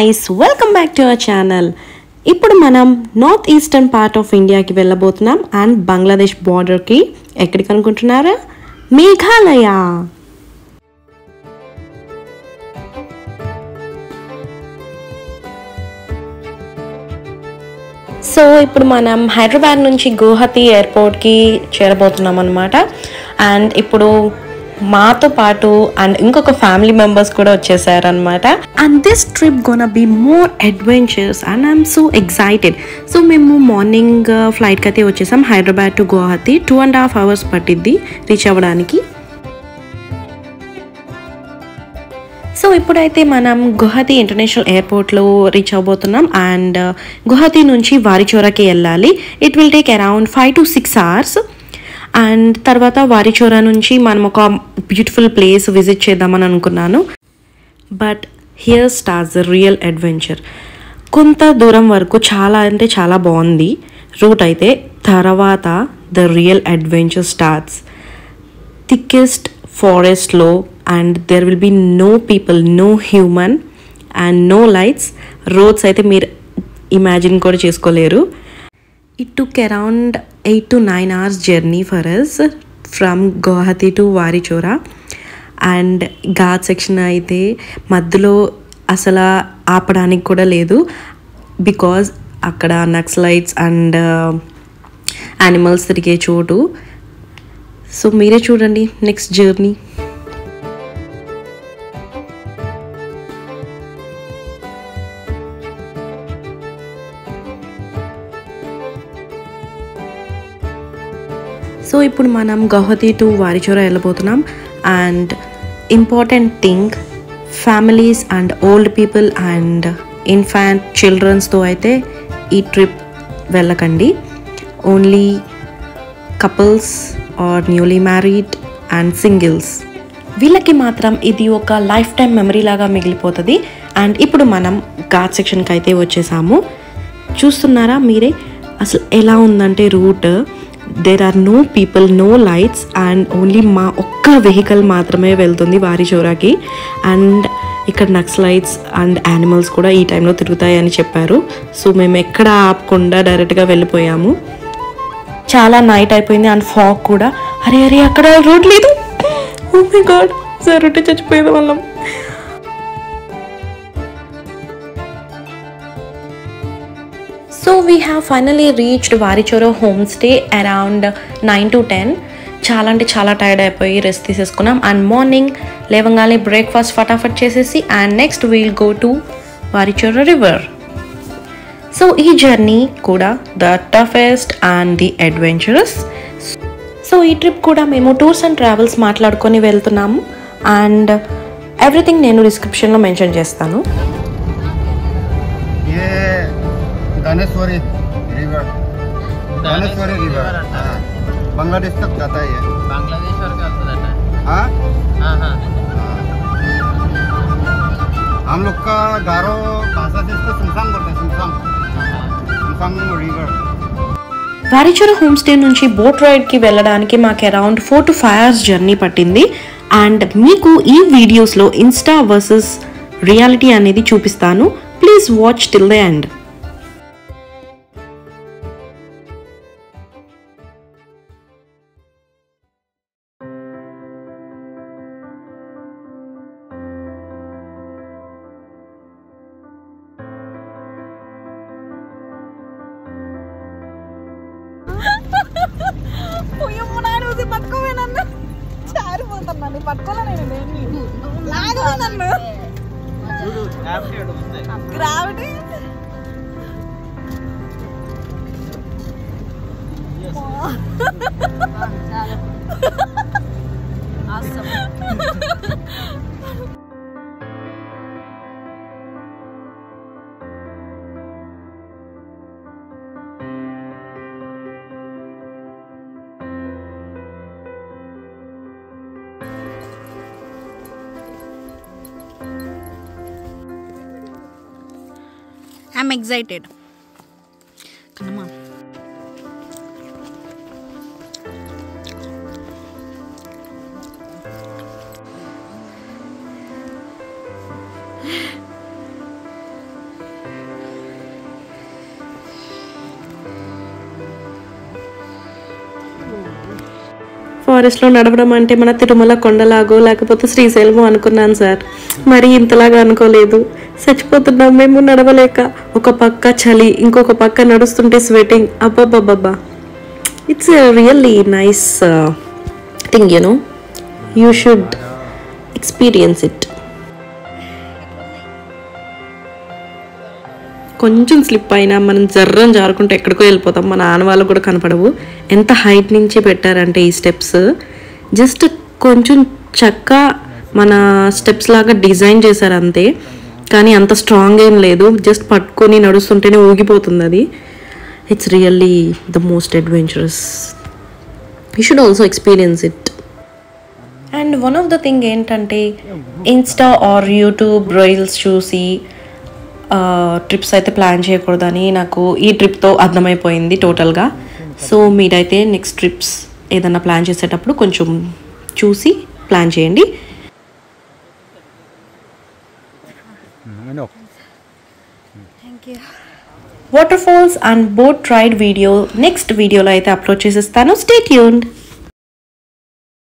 guys, welcome back to our channel. ఇప్పుడు మనం north eastern part of ఇండియాకి వెళ్ళబోతున్నాం and Bangladesh బార్డర్కి. ఎక్కడికి అనుకుంటున్నారా? మేఘాలయ. సో ఇప్పుడు మనం హైదరాబాద్ నుంచి గువాహతి ఎయిర్పోర్ట్కి చేరబోతున్నాం అన్నమాట. అండ్ ఇప్పుడు మాతో పాటు అండ్ ఇంకొక ఫ్యామిలీ మెంబర్స్ కూడా వచ్చేసారు అనమాట. And this trip gonna be more adventures and I'm so excited. So మేము మార్నింగ్ ఫ్లైట్కి అయితే వచ్చేసాం. హైదరాబాద్ టు గువాహతి 2.5 hours పట్టిద్ది రీచ్ అవ్వడానికి. సో ఇప్పుడైతే మనం గువాహతి ఇంటర్నేషనల్ ఎయిర్పోర్ట్లో రీచ్ అవ్వబోతున్నాం. అండ్ గువాహతి నుంచి వారిచోరాకి వెళ్ళాలి. It will take around 5 to 6 hours. And తర్వాత వారిచోరా నుంచి మనం ఒక బ్యూటిఫుల్ ప్లేస్ విజిట్ చేద్దామని అనుకున్నాను. But here starts the real adventure. కొంత దూరం వరకు చాలా అంటే చాలా బాగుంది రూట్ అయితే. తర్వాత the real adventure starts. Thickest ఫారెస్ట్లో and there will be no people, no human and no lights. Roads అయితే మీరు ఇమాజిన్ కూడా చేసుకోలేరు. It took around 8 to 9 hours journey for us from Guwahati to Varichora. And ghat section అయితే మధ్యలో అసలు ఆపడానికి కూడా లేదు, బికాజ్ అక్కడ నక్సలైట్స్ అండ్ యానిమల్స్ తిరిగే చోటు. సో మీరే చూడండి నెక్స్ట్ జర్నీ. సో ఇప్పుడు మనం గువాహతి టు వారిచోరా వెళ్ళబోతున్నాం. And important thing, families and old people and infant చిల్డ్రన్స్తో అయితే ఈ ట్రిప్ వెళ్ళకండి. Only couples or newly married and singles, వీళ్ళకి మాత్రం ఇది ఒక లైఫ్ టైం మెమరీ లాగా మిగిలిపోతుంది. అండ్ ఇప్పుడు మనం ఘాట్ సెక్షన్కి అయితే వచ్చేసాము. చూస్తున్నారా మీరే అసలు ఎలా ఉందంటే route. There are no people, no lights and only మా ఒక్క వెహికల్ మాత్రమే వెళ్తుంది వారిచోరాకి. అండ్ ఇక్కడ నక్సలైట్స్ అండ్ యానిమల్స్ కూడా ఈ టైంలో తిరుగుతాయి అని చెప్పారు. సో మేము ఎక్కడ ఆపకుండా డైరెక్ట్గా వెళ్ళిపోయాము. చాలా నైట్ అయిపోయింది అండ్ ఫాగ్ కూడా. అరే అరే అక్కడ రోడ్ లేదు. ఓ మై గాడ్, జరుంటే చచ్చిపోయేది వాళ్ళం. So we have finally reached Warichora home stay around 9 to 10. చాలా అంటే చాలా టైర్డ్ అయిపోయి రెస్ట్ తీసేసుకున్నాం. అండ్ మార్నింగ్ లేవగానే బ్రేక్ఫాస్ట్ ఫటాఫట్ చేసేసి and next we'll go to Warichora river. So ఈ జర్నీ కూడా the toughest and the adventurous. So ఈ ట్రిప్ కూడా మేము టూర్స్ అండ్ ట్రావెల్స్ మాట్లాడుకొని వెళ్తున్నాము. అండ్ ఎవ్రీథింగ్ నేను డిస్క్రిప్షన్లో మెన్షన్ చేస్తాను. दानेश्वरी रिवर, दानेश्वरी रिवर बांग्लादेश तक जाता है ये. बांग्लादेश और क्या होता है? हाँ हाँ हाँ. हम लोग का गारो भाषा से इसको सुनसाम बोलते हैं. Sunsam river. Warichora home stay నుంచి బోట్ రైడ్కి వెళ్ళడానికి మాకు అరౌండ్ 4 to 5 hours జర్నీ పట్టింది. అండ్ మీకు ఈ వీడియోస్లో ఇన్స్టా వర్సెస్ రియాలిటీ అనేది చూపిస్తాను. Please watch till the end. పట్టుకోవే నన్ను, చారిపోతున్నాను. పట్టుకోలే నేను లాగవే నన్ను. Gravity I'm excited. Come on. ఫారెస్ట్లో నడవడం అంటే మన తిరుమల కొండలాగో లేకపోతే శ్రీశైలమో అనుకున్నాను సార్. మరి ఇంతలాగా అనుకోలేదు. చచ్చిపోతున్నాం మేము నడవలేక. ఒక పక్క చలి, ఇంకొక పక్క నడుస్తుంటే స్వెటింగ్. అబ్బబ్బబ్బబ్బా, it's really nice thing, you know. You should experience it. కొంచెం స్లిప్ అయినా మనం జర్రం జారుకుంటే ఎక్కడికో వెళ్ళిపోతాం. మన ఆనవాళ్ళకు కూడా కనపడవు. ఎంత హైట్ నుంచి పెట్టారంటే ఈ స్టెప్స్, జస్ట్ కొంచెం చక్కగా మన స్టెప్స్ లాగా డిజైన్ చేశారు అంతే. కానీ అంత స్ట్రాంగ్ ఏం లేదు, జస్ట్ పట్టుకొని నడుస్తుంటేనే ఊగిపోతుంది అది. It's really the most adventurous. You should also experience it. And one of the thing ఏంటంటే, ఇన్స్టా ఆర్ యూట్యూబ్ రీల్స్ చూసి ట్రిప్స్ అయితే ప్లాన్ చేయకూడదని నాకు ఈ ట్రిప్తో అర్థమైపోయింది టోటల్గా. సో మీరైతే నెక్స్ట్ ట్రిప్స్ ఏదైనా ప్లాన్ చేసేటప్పుడు కొంచెం చూసి ప్లాన్ చేయండి. Water falls and boat ride video next వీడియోలో అయితే అప్లోడ్ చేసేస్తాను. Stay tuned.